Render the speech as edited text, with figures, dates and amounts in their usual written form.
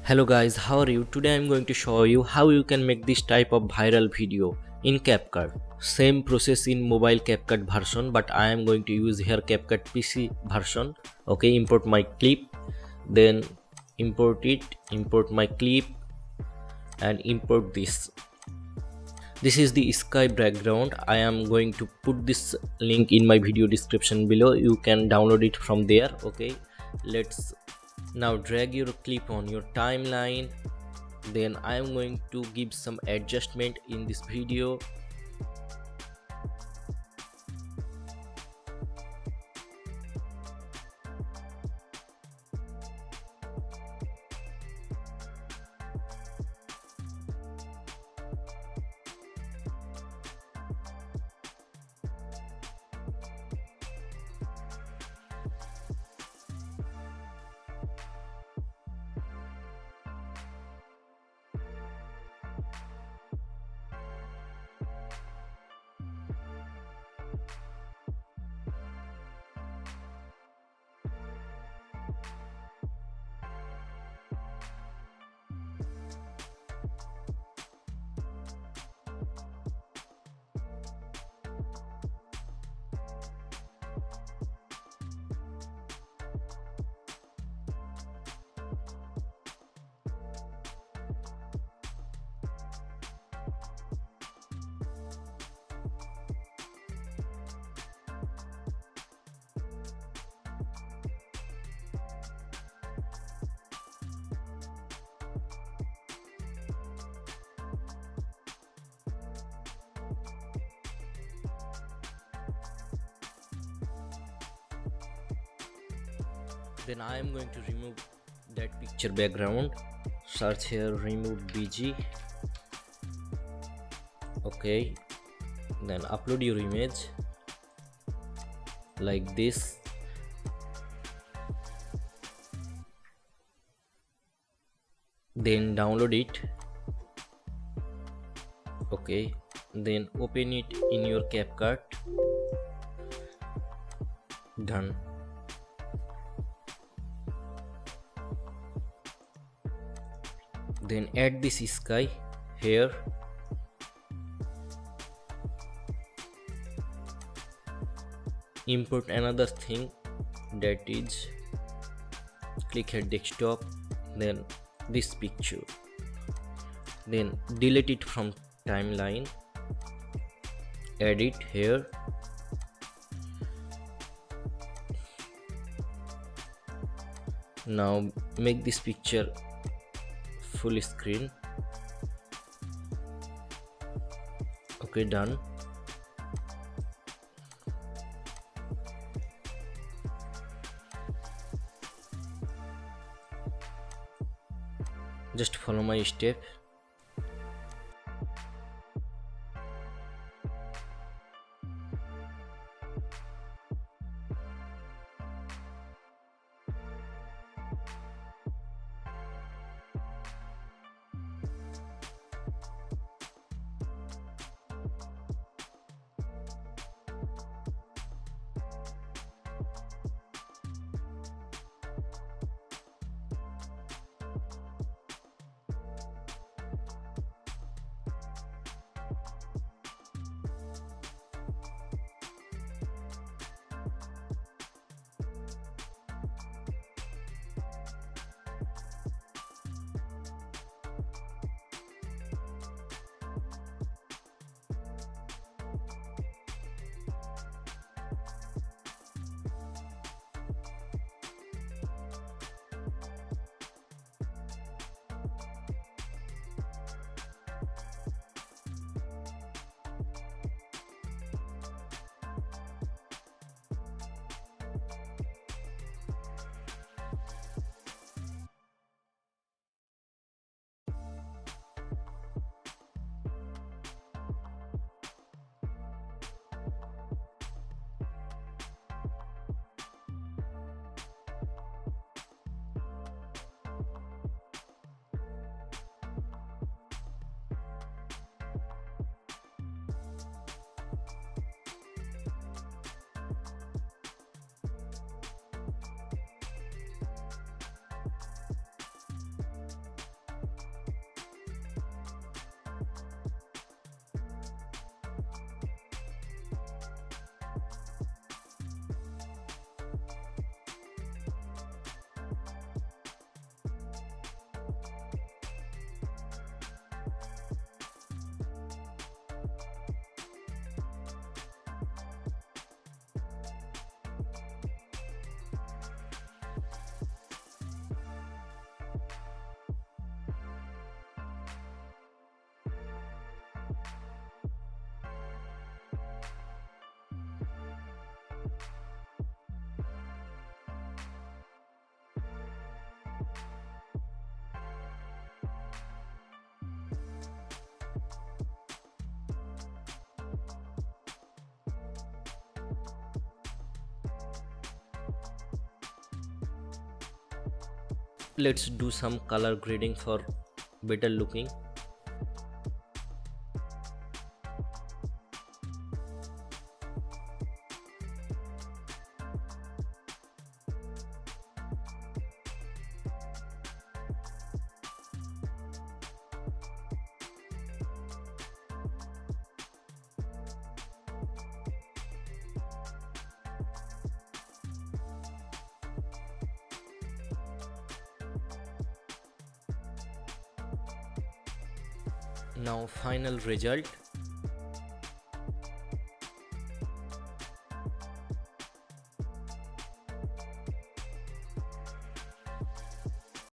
Hello guys, how are you? Today I'm going to show you how you can make this type of viral video in Capcut. Same process in mobile Capcut version, but I am going to use here Capcut PC version. Okay, import my clip, then import it, import my clip and import this. This is the sky background. I am going to put this link in my video description below. You can download it from there. Okay, let's now drag your clip on your timeline. Then I am going to give some adjustment in this video. Then I am going to remove that picture background. Search here, remove bg. Okay, then upload your image like this. Then download it. Okay, then open it in your Capcut. Done. Then add this sky here. Import another thing, that is click here desktop, then this picture, then delete it from timeline, add it here. Now make this picture full screen. Okay, done. Just follow my step. Let's do some color grading for better looking. Now final result.